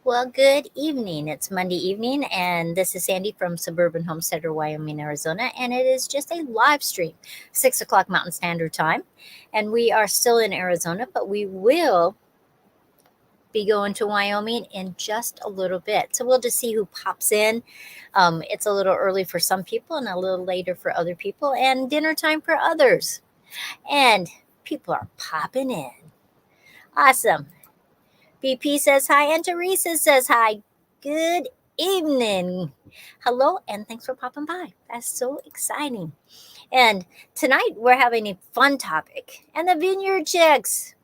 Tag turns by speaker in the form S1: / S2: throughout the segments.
S1: Well, good evening. It's Monday evening, and this is Sandi from Suburban Homesteader, Wyoming, Arizona, and it is just a live stream, 6 o'clock Mountain Standard Time. And we are still in Arizona, but we will be going to Wyoming in just a little bit. So we'll just see who pops in. It's a little early for some people and a little later for other people, and dinner time for others. And people are popping in. Awesome. BP says hi, and Teresa says hi. Good evening. Hello, and thanks for popping by. That's so exciting. And tonight we're having a fun topic. And the Vineyard Chicks.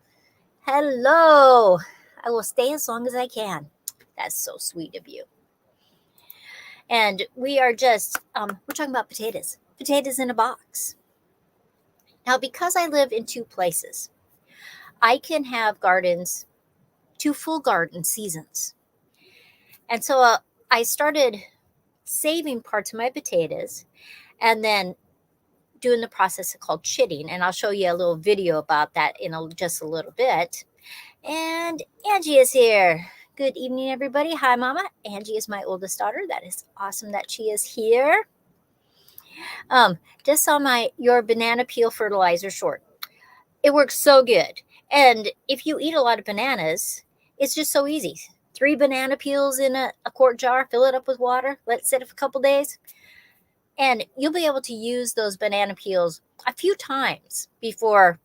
S1: Hello. I will stay as long as I can. That's so sweet of you. And we are just, we're talking about potatoes. Potatoes in a box. Now, because I live in two places, I can have gardens, two full garden seasons. And so I started saving parts of my potatoes and then doing the process called chitting. And I'll show you a little video about that in just a little bit. And Angie is here. Good evening, everybody. Hi, Mama. Angie is my oldest daughter. That is awesome that she is here. Just saw your banana peel fertilizer short. It works so good. And if you eat a lot of bananas, it's just so easy. 3 banana peels in a quart jar, fill it up with water, let it sit for a couple days. And you'll be able to use those banana peels a few times before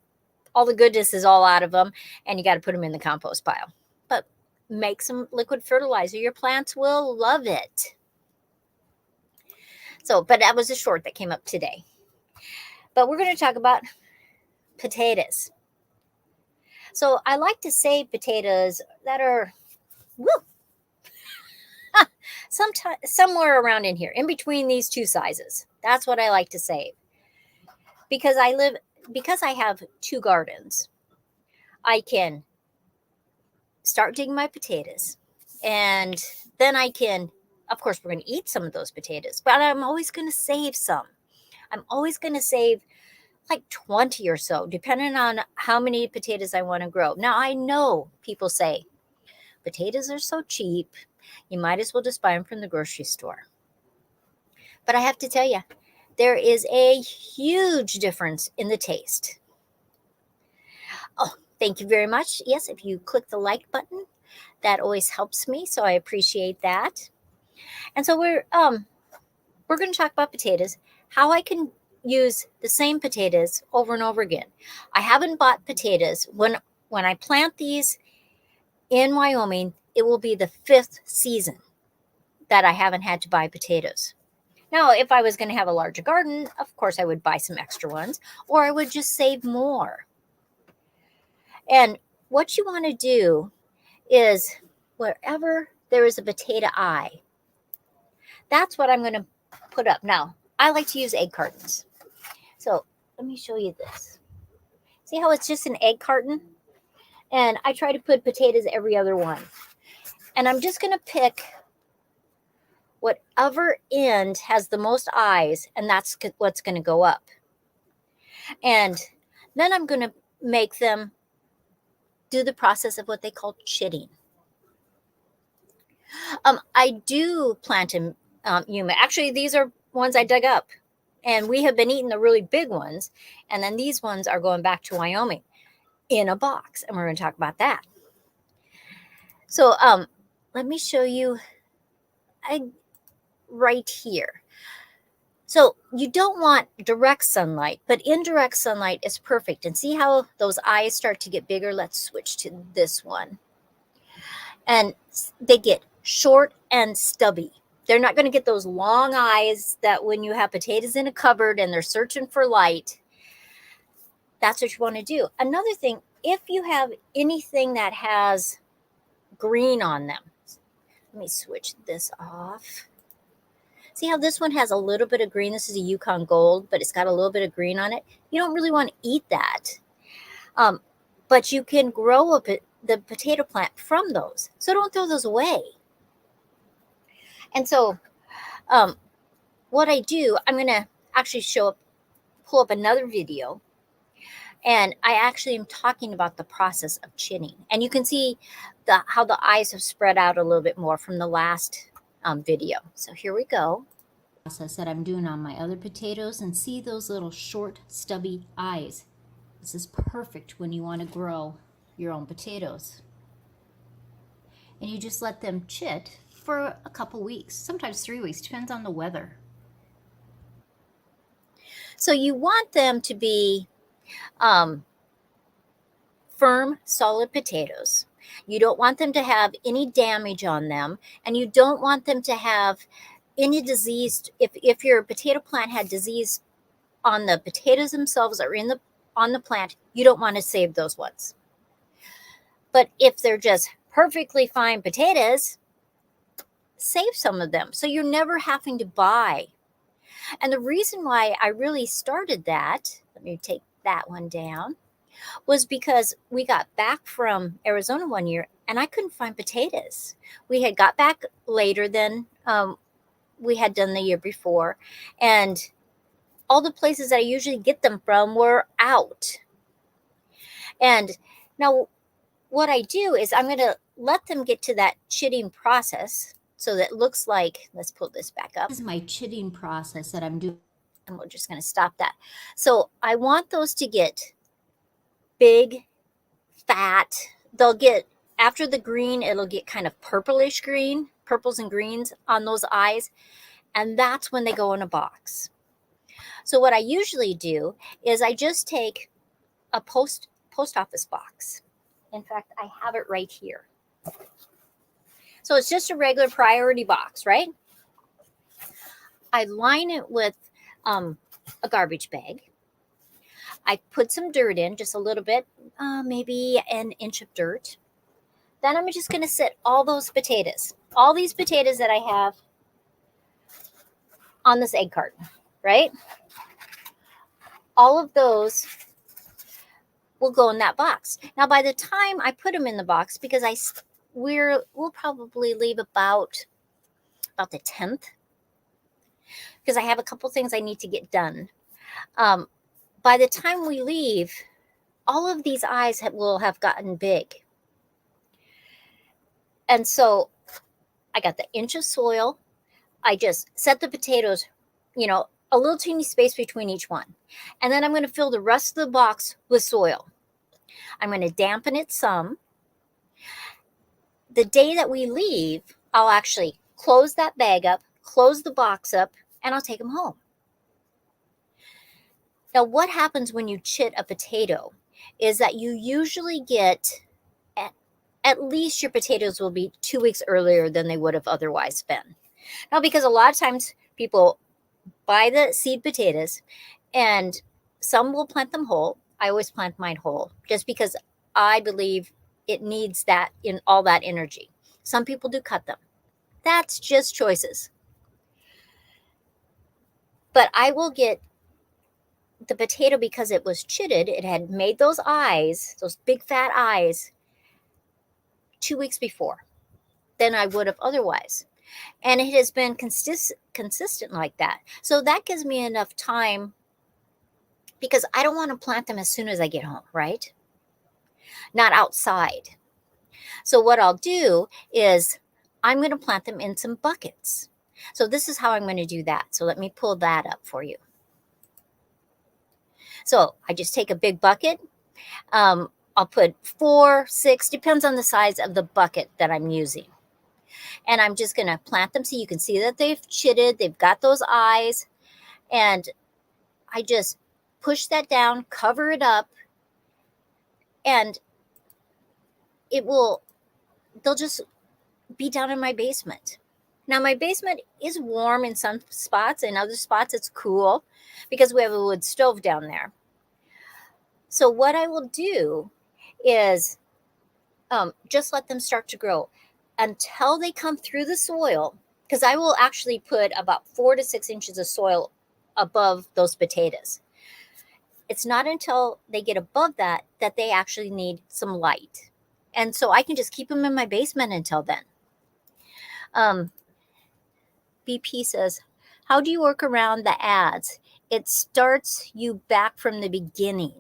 S1: all the goodness is all out of them and you got to put them in the compost pile. But make some liquid fertilizer. Your plants will love it. But that was a short that came up today. But we're going to talk about potatoes. So I like to save potatoes that are somewhere around in here, in between these two sizes. That's what I like to save. Because I have 2 gardens, I can start digging my potatoes. And then I can, of course, we're going to eat some of those potatoes, but I'm always going to save some. I'm always going to save like 20 or so, depending on how many potatoes I want to grow. Now, I know people say, potatoes are so cheap, you might as well just buy them from the grocery store. But I have to tell you, there is a huge difference in the taste. Oh, thank you very much. Yes, if you click the like button, that always helps me, so I appreciate that. And so we're going to talk about potatoes, how I can use the same potatoes over and over again. I haven't bought potatoes. When I plant these in Wyoming, it will be the 5th season that I haven't had to buy potatoes. Now, if I was going to have a larger garden, of course I would buy some extra ones, or I would just save more. And what you want to do is wherever there is a potato eye, that's what I'm going to put up. Now, I like to use egg cartons. So let me show you this. See how it's just an egg carton? And I try to put potatoes every other one. And I'm just going to pick whatever end has the most eyes, and that's what's going to go up. And then I'm going to make them do the process of what they call chitting. I do plant in Yuma. Actually, these are ones I dug up. And we have been eating the really big ones. And then these ones are going back to Wyoming in a box. And we're going to talk about that. So let me show you right here. So you don't want direct sunlight, but indirect sunlight is perfect. And see how those eyes start to get bigger? Let's switch to this one. And they get short and stubby. They're not going to get those long eyes that when you have potatoes in a cupboard and they're searching for light, that's what you want to do. Another thing, if you have anything that has green on them, let me switch this off. See how this one has a little bit of green? This is a Yukon Gold, but it's got a little bit of green on it. You don't really want to eat that. But you can grow the potato plant from those. So don't throw those away. And so what I do, I'm going to actually pull up another video. And I actually am talking about the process of chitting. And you can see how the eyes have spread out a little bit more from the last video. So here we go. Process that I'm doing on my other potatoes, and see those little short stubby eyes. This is perfect when you want to grow your own potatoes. And you just let them chit for a couple weeks, sometimes 3 weeks, depends on the weather. So you want them to be firm, solid potatoes. You don't want them to have any damage on them, and you don't want them to have any disease. If your potato plant had disease on the potatoes themselves or on the plant, you don't want to save those ones. But if they're just perfectly fine potatoes, save some of them so you're never having to buy. And the reason why I really started that, let me take that one down, was because we got back from Arizona one year and I couldn't find potatoes. We had got back later than we had done the year before, and all the places that I usually get them from were out. And now what I do is I'm going to let them get to that chitting process. So that looks like, let's pull this back up. This is my chitting process that I'm doing. And we're just going to stop that. So I want those to get big, fat. They'll get, after the green, it'll get kind of purplish green, purples and greens on those eyes. And that's when they go in a box. So what I usually do is I just take a post office box. In fact, I have it right here. So it's just a regular priority box, right? I line it with a garbage bag. I put some dirt in, just a little bit, maybe an inch of dirt. Then I'm just going to set all those potatoes, all these potatoes that I have on this egg carton, right? All of those will go in that box. Now, by the time I put them in the box, because we'll probably leave about the 10th, because I have a couple things I need to get done. By the time we leave, all of these eyes will have gotten big. And so I got the inch of soil. I just set the potatoes, a little teeny space between each one. And then I'm going to fill the rest of the box with soil. I'm going to dampen it some. The day that we leave, I'll actually close that bag up, close the box up, and I'll take them home. Now, what happens when you chit a potato is that you usually get, at least your potatoes will be 2 weeks earlier than they would have otherwise been. Now, because a lot of times people buy the seed potatoes and some will plant them whole. I always plant mine whole just because I believe it needs all that energy. Some people do cut them. That's just choices. But I will get the potato, because it was chitted, it had made those eyes, those big fat eyes, 2 weeks before than I would have otherwise. And it has been consistent like that. So that gives me enough time, because I don't want to plant them as soon as I get home, right? Not outside. So what I'll do is I'm going to plant them in some buckets. So this is how I'm going to do that. So let me pull that up for you. So I just take a big bucket. I'll put 4, 6, depends on the size of the bucket that I'm using. And I'm just going to plant them so you can see that they've chitted. They've got those eyes. And I just push that down, cover it up, and they'll just be down in my basement. Now, my basement is warm in some spots. In other spots, it's cool because we have a wood stove down there. So what I will do is just let them start to grow until they come through the soil, because I will actually put about 4 to 6 inches of soil above those potatoes. It's not until they get above that they actually need some light. And so I can just keep them in my basement until then. BP says, how do you work around the ads? It starts you back from the beginning.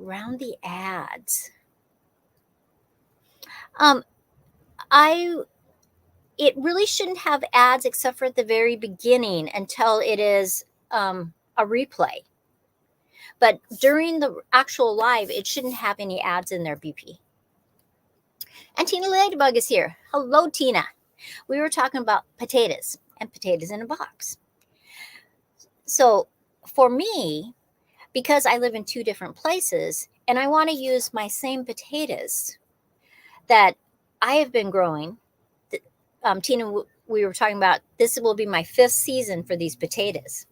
S1: around the ads. It really shouldn't have ads except for at the very beginning until it is a replay. But during the actual live, it shouldn't have any ads in there, BP. And Tina Ladybug is here. Hello, Tina. We were talking about potatoes and potatoes in a box. So for me, because I live in two different places and I want to use my same potatoes that I have been growing, Tina, we were talking about this will be my 5th season for these potatoes.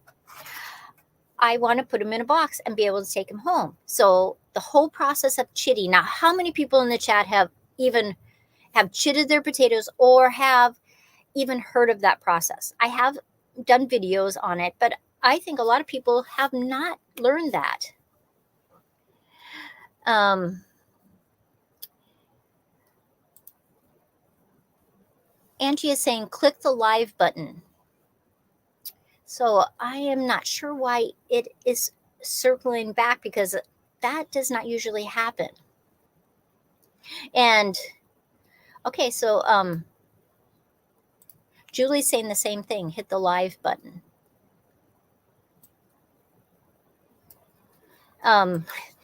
S1: I want to put them in a box and be able to take them home. So the whole process of chitting. Now, how many people in the chat have chitted their potatoes or have even heard of that process? I have done videos on it, but I think a lot of people have not learned that. Angie is saying, click the live button. So I am not sure why it is circling back, because that does not usually happen. And okay, so Julie's saying the same thing. Hit the live button.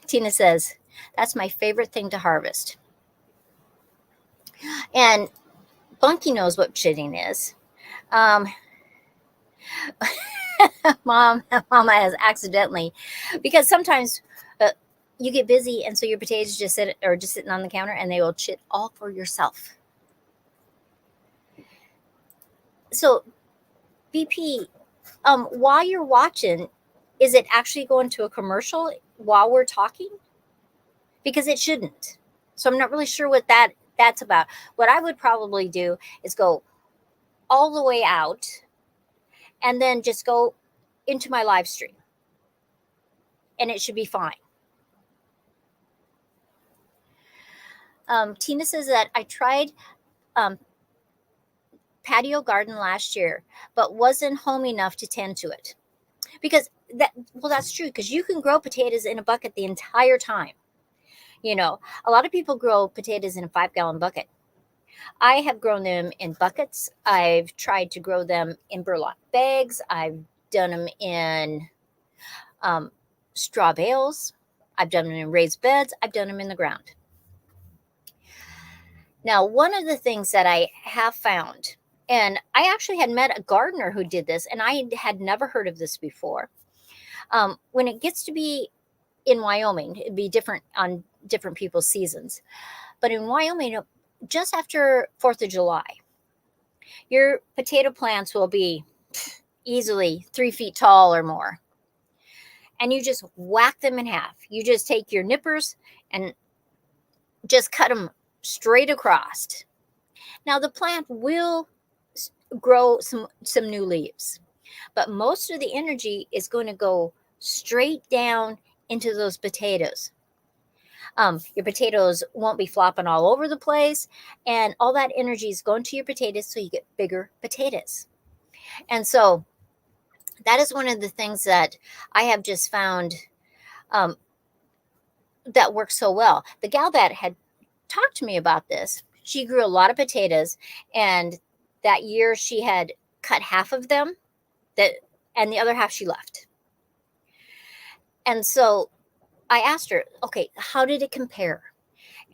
S1: Tina says, that's my favorite thing to harvest. And Bunky knows what chitting is. Mama has accidentally, because sometimes you get busy and so your potatoes just sitting on the counter and they will chit all for yourself. So BP, while you're watching, is it actually going to a commercial while we're talking? Because it shouldn't. So I'm not really sure what that's about. What I would probably do is go all the way out and then just go into my live stream. And it should be fine. Tina says that I tried patio garden last year, but wasn't home enough to tend to it. Because that's true, because you can grow potatoes in a bucket the entire time. You know, a lot of people grow potatoes in a 5-gallon bucket. I have grown them in buckets. I've tried to grow them in burlap bags. I've done them in straw bales. I've done them in raised beds. I've done them in the ground. Now, one of the things that I have found, and I actually had met a gardener who did this, and I had never heard of this before. When it gets to be in Wyoming, it'd be different on different people's seasons. But in Wyoming, just after 4th of July, your potato plants will be easily 3 feet tall or more. And you just whack them in half. You just take your nippers and just cut them straight across. Now the plant will grow some new leaves, but most of the energy is going to go straight down into those potatoes. Your potatoes won't be flopping all over the place, and all that energy is going to your potatoes, so you get bigger potatoes. And so that is one of the things that I have just found that works so well. The gal that had talked to me about this, she grew a lot of potatoes, and that year she had cut half of them, and the other half she left. And so I asked her, okay, how did it compare?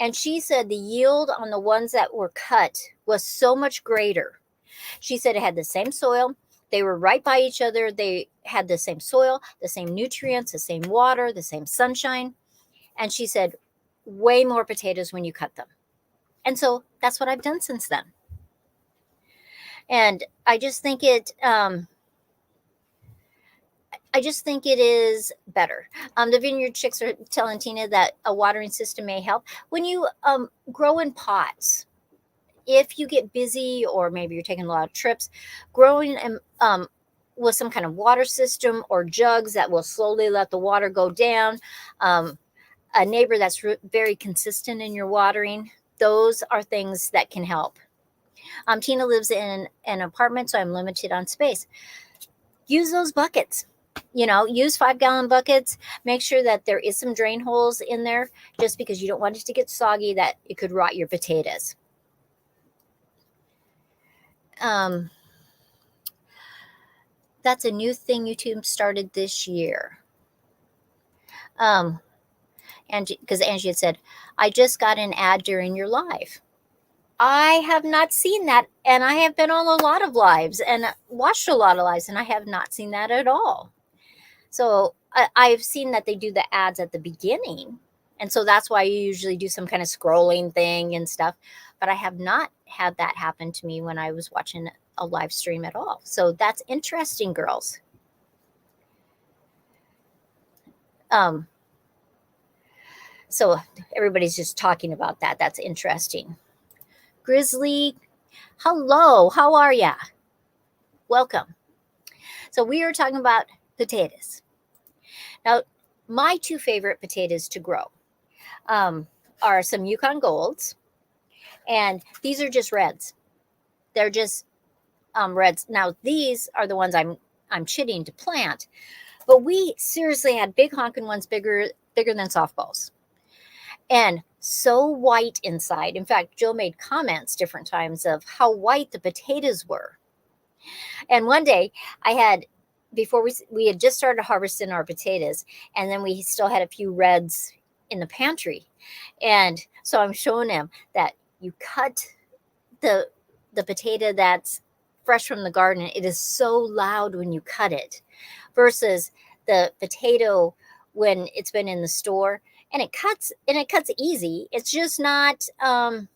S1: And she said the yield on the ones that were cut was so much greater. She said it had the same soil. They were right by each other. They had the same soil, the same nutrients, the same water, the same sunshine. And she said, way more potatoes when you cut them. And so that's what I've done since then. And I just think it is better. The Vineyard Chicks are telling Tina that a watering system may help. When you grow in pots, if you get busy or maybe you're taking a lot of trips, growing with some kind of water system or jugs that will slowly let the water go down, a neighbor that's very consistent in your watering, those are things that can help. Tina lives in an apartment, so I'm limited on space. Use those buckets. use 5-gallon buckets. Make sure that there is some drain holes in there, just because you don't want it to get soggy that it could rot your potatoes. That's a new thing YouTube started this year. Angie, because Angie had said, I just got an ad during your live. I have not seen that, and I have been on a lot of lives and watched a lot of lives, and I have not seen that at all. So I've seen that they do the ads at the beginning, and so that's why you usually do some kind of scrolling thing and stuff. But I have not had that happen to me when I was watching a live stream at all. So that's interesting, girls. So everybody's just talking about that. That's interesting. Grizzly, hello, how are ya? Welcome. So we are talking about potatoes. Now, my two favorite potatoes to grow are some Yukon Golds, and these are just reds. They're just reds. Now, these are the ones I'm chitting to plant, but we seriously had big honking ones, bigger than softballs, and so white inside. In fact, Jill made comments different times of how white the potatoes were. And one day I had, before we had just started harvesting our potatoes, and then we still had a few reds in the pantry. And so I'm showing him that you cut the potato that's fresh from the garden. It is so loud when you cut it versus the potato when it's been in the store, and it cuts easy. It's just not the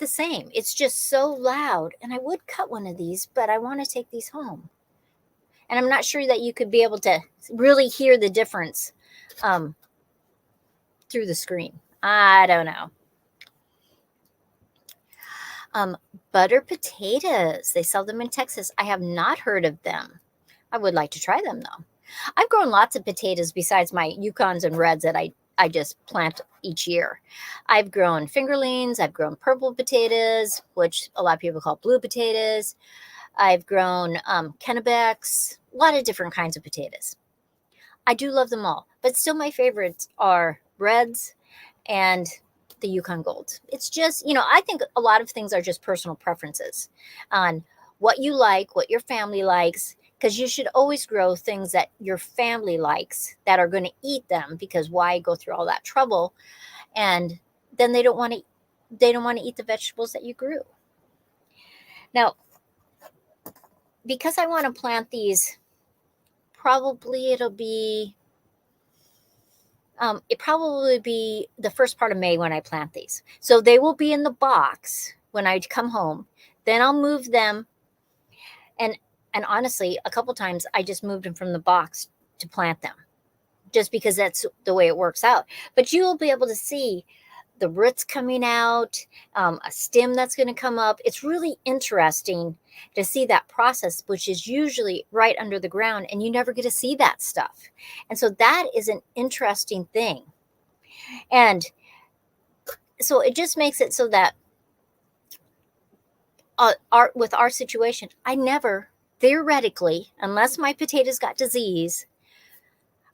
S1: same. It's just so loud. And I would cut one of these, but I want to take these home. And I'm not sure that you could be able to really hear the difference through the screen. I don't know. Butter potatoes. They sell them in Texas. I have not heard of them. I would like to try them, though. I've grown lots of potatoes besides my Yukons and Reds that I just plant each year. I've grown fingerlings. I've grown purple potatoes, which a lot of people call blue potatoes. I've grown Kennebecks, a lot of different kinds of potatoes. I do love them all, but still my favorites are Reds and the Yukon Gold. It's just, I think a lot of things are just personal preferences on what you like, what your family likes, because you should always grow things that your family likes that are going to eat them, because why go through all that trouble? And then they don't want to eat the vegetables that you grew. Now, because I want to plant these, probably it'll be the first part of May when I plant these. So they will be in the box when I come home. Then I'll move them. And honestly, a couple times I just moved them from the box to plant them, just because that's the way it works out. But you will be able to see the roots coming out, a stem that's going to come up. It's really interesting to see that process, which is usually right under the ground, and you never get to see that stuff. And so that is an interesting thing. And so it just makes it so that with our situation, I never, theoretically, unless my potatoes got disease,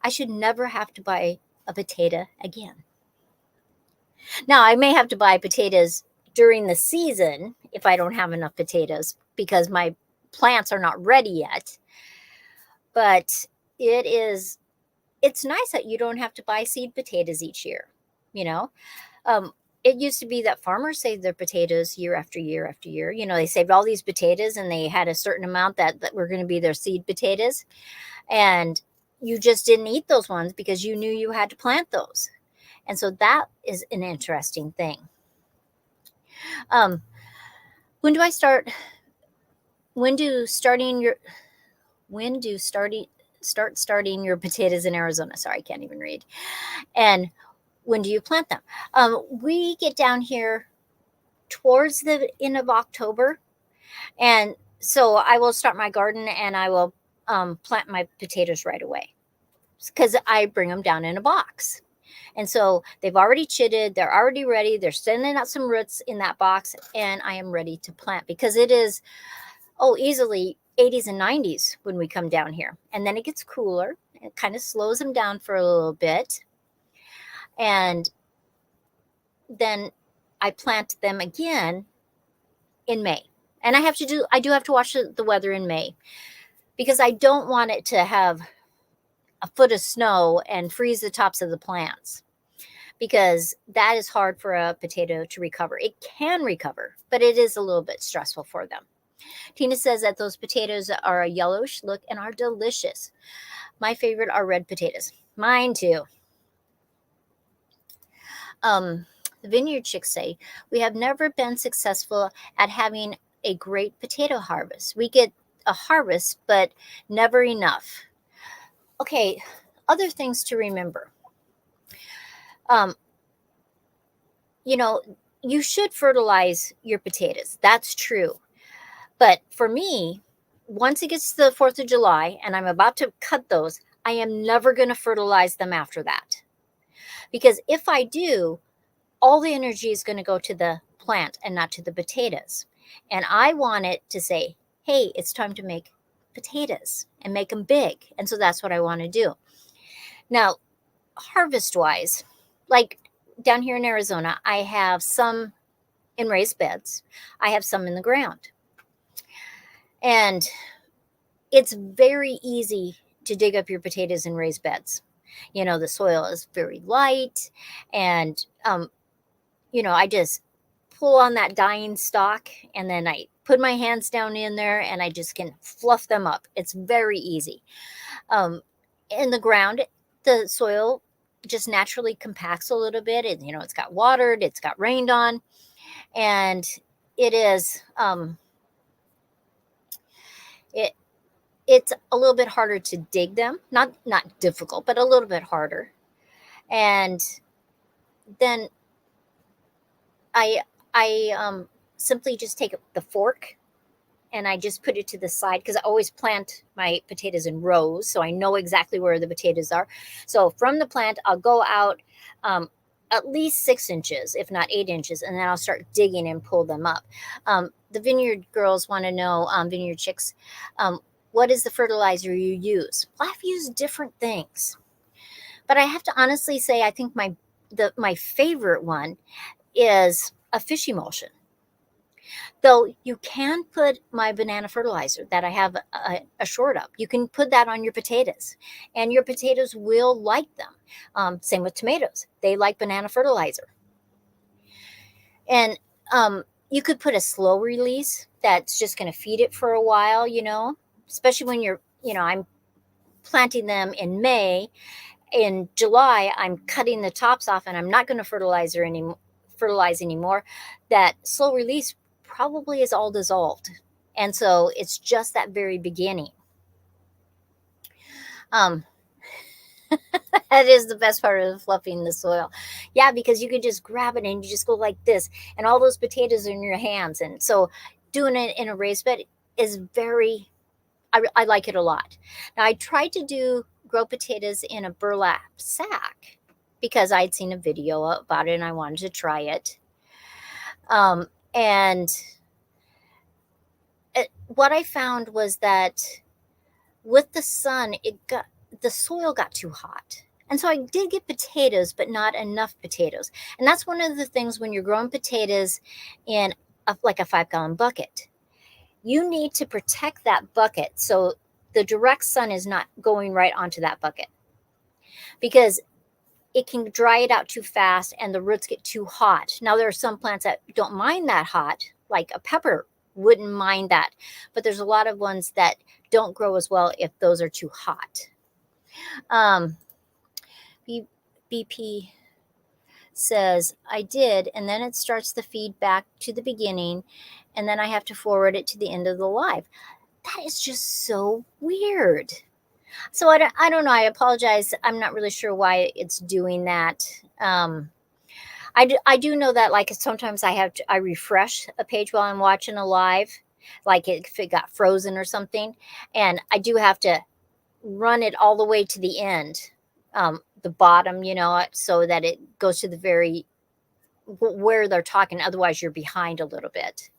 S1: I should never have to buy a potato again. Now, I may have to buy potatoes during the season if I don't have enough potatoes because my plants are not ready yet. But it's nice that you don't have to buy seed potatoes each year. It used to be that farmers saved their potatoes year after year after year. They saved all these potatoes and they had a certain amount that were going to be their seed potatoes. And you just didn't eat those ones because you knew you had to plant those. And so that is an interesting thing. When do starting your potatoes in Arizona? Sorry, I can't even read. And when do you plant them? We get down here towards the end of October. And so I will start my garden and I will plant my potatoes right away because I bring them down in a box. And so they've already chitted. They're already ready. They're sending out some roots in that box, and I am ready to plant because it is, easily 80s and 90s when we come down here. And then it gets cooler. It kind of slows them down for a little bit. And then I plant them again in May. And I do have to watch the weather in May, because I don't want it to have a foot of snow and freeze the tops of the plants, because that is hard for a potato to recover. It can recover, but it is a little bit stressful for them. Tina says that those potatoes are a yellowish look and are delicious. My favorite are red potatoes. Mine too. The Vineyard Chicks say, we have never been successful at having a great potato harvest. We get a harvest, but never enough. Okay, other things to remember. You should fertilize your potatoes. That's true. But for me, once it gets to the 4th of July and I'm about to cut those, I am never going to fertilize them after that. Because if I do, all the energy is going to go to the plant and not to the potatoes. And I want it to say, hey, it's time to make potatoes and make them big. And so that's what I want to do. Now, harvest-wise, like down here in Arizona, I have some in raised beds. I have some in the ground. And it's very easy to dig up your potatoes in raised beds. The soil is very light, and I just pull on that dying stalk, and then I put my hands down in there and I just can fluff them up. It's very easy. In the ground, the soil just naturally compacts a little bit. And, it's got watered, it's got rained on, and it is, it's a little bit harder to dig them. Not difficult, but a little bit harder. And then I simply just take the fork and I just put it to the side, because I always plant my potatoes in rows, so I know exactly where the potatoes are. So from the plant, I'll go out at least 6 inches, if not 8 inches, and then I'll start digging and pull them up. The Vineyard girls want to know, Vineyard Chicks, what is the fertilizer you use? Well, I've used different things, but I have to honestly say, I think my favorite one is a fish emulsion. Though you can put my banana fertilizer that I have a short of. You can put that on your potatoes, and your potatoes will like them. Same with tomatoes. They like banana fertilizer. And you could put a slow release that's just going to feed it for a while, especially when I'm planting them in May. In July, I'm cutting the tops off and I'm not going to fertilize anymore. That slow release probably is all dissolved. And so it's just that very beginning. That is the best part of fluffing the soil. Yeah, because you could just grab it and you just go like this, and all those potatoes are in your hands. And so doing it in a raised bed is I like it a lot. Now, I tried to grow potatoes in a burlap sack because I'd seen a video about it and I wanted to try it. And what I found was that with the sun, the soil got too hot. And so I did get potatoes, but not enough potatoes. And that's one of the things when you're growing potatoes in like a 5-gallon bucket. You need to protect that bucket so the direct sun is not going right onto that bucket, because it can dry it out too fast and the roots get too hot. Now, there are some plants that don't mind that hot, like a pepper wouldn't mind that, but there's a lot of ones that don't grow as well if those are too hot. BP says, I did, and then it starts the feedback to the beginning, and then I have to forward it to the end of the live. That is just so weird. So I don't know. I apologize. I'm not really sure why it's doing that. I do know that, like, sometimes I refresh a page while I'm watching a live, like if it got frozen or something, and I do have to run it all the way to the end, the bottom, so that it goes to the very where they're talking. Otherwise, you're behind a little bit.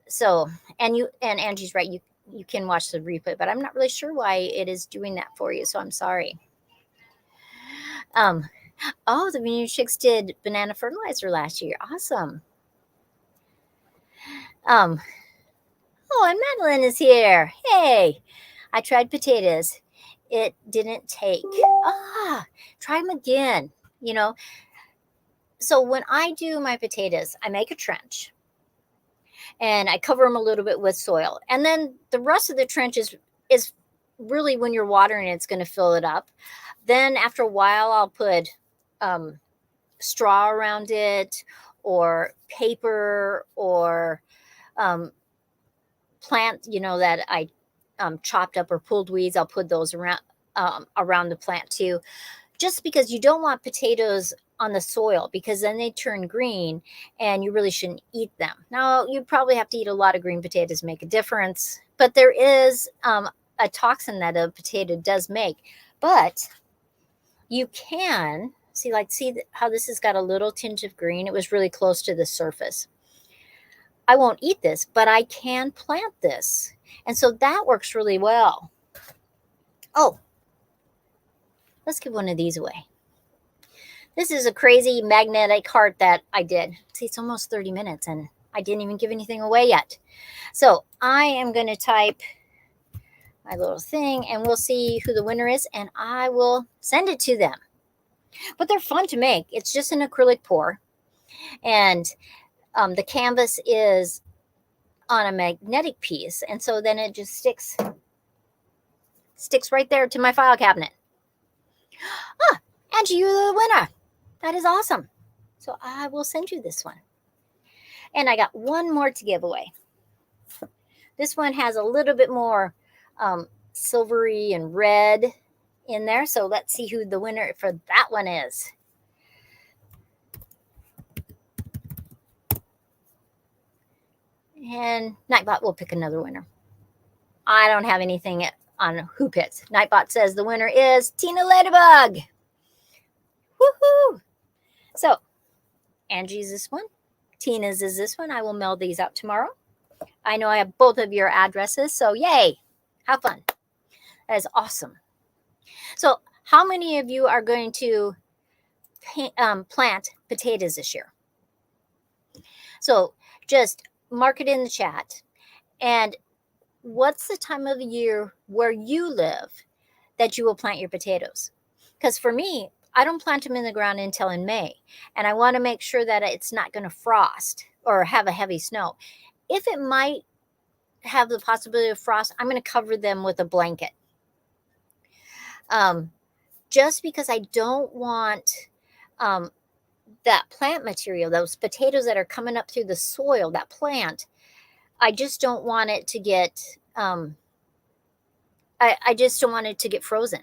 S1: So, and Angie's right. You can watch the replay, but I'm not really sure why it is doing that for you. So I'm sorry. Oh, the Vineyard Chicks did banana fertilizer last year. Awesome. Oh, and Madeline is here. Hey, I tried potatoes. It didn't take. Try them again. So when I do my potatoes, I make a trench and I cover them a little bit with soil. And then the rest of the trench is really when you're watering, it's going to fill it up. Then after a while, I'll put straw around it or paper or plant, that I chopped up or pulled weeds. I'll put those around the plant too, just because you don't want potatoes on the soil, because then they turn green and you really shouldn't eat them. Now, you probably have to eat a lot of green potatoes to make a difference, but there is a toxin that a potato does make. But you can see how this has got a little tinge of green. It was really close to the surface. I won't eat this, but I can plant this. And so that works really well. Oh, let's give one of these away. This is a crazy magnetic heart that I did. See, it's almost 30 minutes and I didn't even give anything away yet. So I am going to type my little thing and we'll see who the winner is and I will send it to them. But they're fun to make. It's just an acrylic pour. And the canvas is on a magnetic piece. And so then it just sticks right there to my file cabinet. Angie, you're the winner. That is awesome. So I will send you this one. And I got one more to give away. This one has a little bit more silvery and red in there. So let's see who the winner for that one is. And Nightbot will pick another winner. I don't have anything on who picks. Nightbot says the winner is Tina Ladybug. Woohoo! So, Angie's this one. Tina's is this one. I will mail these out tomorrow. I know I have both of your addresses, so yay! Have fun. That is awesome. So, how many of you are going to plant potatoes this year? So, just mark it in the chat. And what's the time of the year where you live that you will plant your potatoes? Because for me, I don't plant them in the ground until in May. And I want to make sure that it's not going to frost or have a heavy snow. If it might have the possibility of frost, I'm going to cover them with a blanket. Just because I don't want that plant material, those potatoes that are coming up through the soil, that plant, I just don't want it to get, I just don't want it to get frozen.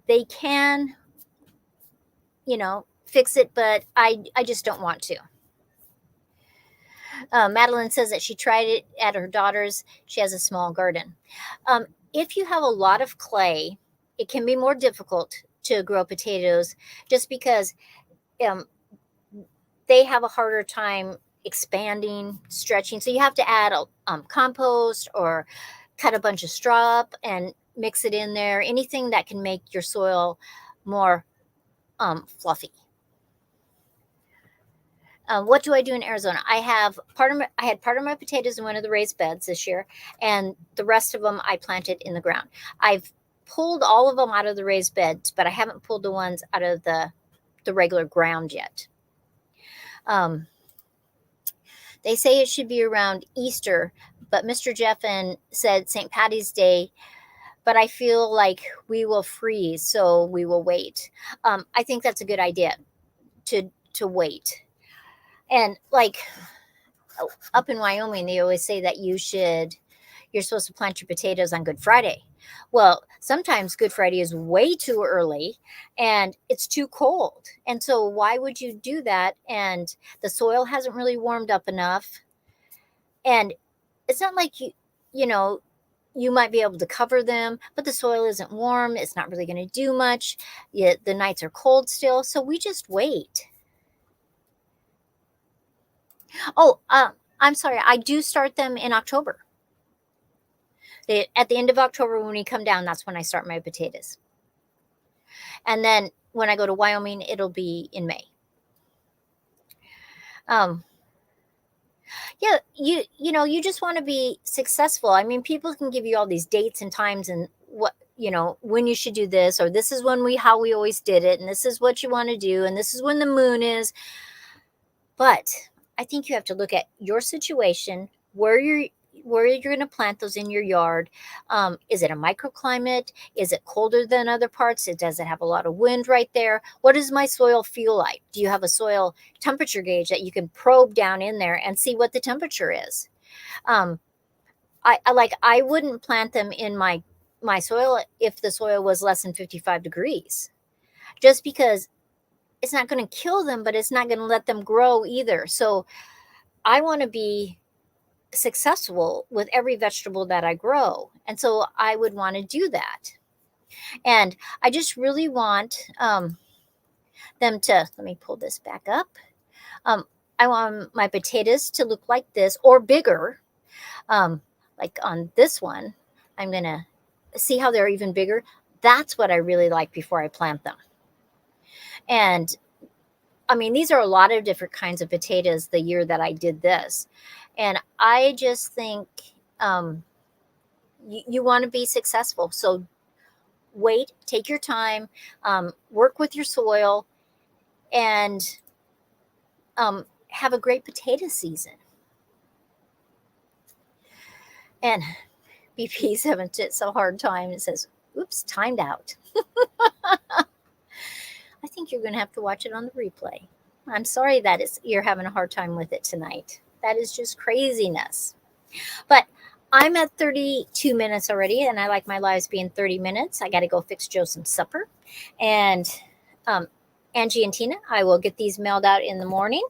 S1: They can, fix it, but I just don't want to. Madeline says that she tried it at her daughter's. She has a small garden. If you have a lot of clay, it can be more difficult to grow potatoes just because they have a harder time expanding, stretching. So you have to add compost or cut a bunch of straw up and mix it in there. Anything that can make your soil more fluffy. What do I do in Arizona? I had part of my potatoes in one of the raised beds this year, and the rest of them I planted in the ground. I've pulled all of them out of the raised beds, but I haven't pulled the ones out of the regular ground yet. They say it should be around Easter, but Mr. Jeffen said St. Patty's Day, but I feel like we will freeze, so we will wait. I think that's a good idea to wait. And like up in Wyoming, they always say that you're supposed to plant your potatoes on Good Friday. Well, sometimes Good Friday is way too early and it's too cold. And so why would you do that? And the soil hasn't really warmed up enough. And it's not like you might be able to cover them, but the soil isn't warm. It's not really going to do much. Yet the nights are cold still. So we just wait. Oh, I'm sorry, I do start them in October. At the end of October, when we come down, that's when I start my potatoes. And then when I go to Wyoming, it'll be in May. Yeah, you just want to be successful. I mean, people can give you all these dates and times and what, when you should do this, or this is how we always did it, and this is what you want to do, and this is when the moon is. But I think you have to look at your situation, where you're going to plant those in your yard. Is it a microclimate? Is it colder than other parts? Does it have a lot of wind right there? What does my soil feel like? Do you have a soil temperature gauge that you can probe down in there and see what the temperature is? I wouldn't plant them in my soil if the soil was less than 55 degrees, just because it's not going to kill them, but it's not going to let them grow either. So I want to be successful with every vegetable that I grow. And so I would want to do that. And I just really want them to, let me pull this back up. I want my potatoes to look like this or bigger. Like on this one, I'm going to see how they're even bigger. That's what I really like before I plant them. And I mean, these are a lot of different kinds of potatoes the year that I did this. And I just think you want to be successful. So wait, take your time, work with your soil, and have a great potato season. And BP's having such a hard time. It says, oops, timed out. I think you're going to have to watch it on the replay. I'm sorry that you're having a hard time with it tonight. That is just craziness. But I'm at 32 minutes already, and I like my lives being 30 minutes. I got to go fix Joe some supper. And Angie and Tina, I will get these mailed out in the morning.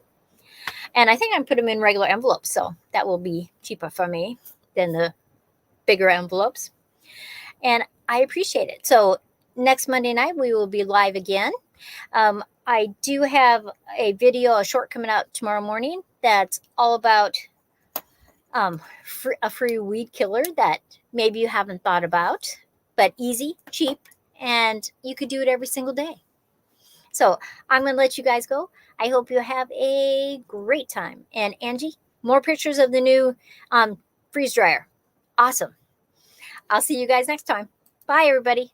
S1: And I think I put them in regular envelopes, so that will be cheaper for me than the bigger envelopes. And I appreciate it. So next Monday night, we will be live again. I do have a short coming out tomorrow morning that's all about a free weed killer that maybe you haven't thought about, but easy, cheap, and you could do it every single day. So I'm going to let you guys go. I hope you have a great time. And Angie, more pictures of the new freeze dryer. Awesome. I'll see you guys next time. Bye, everybody.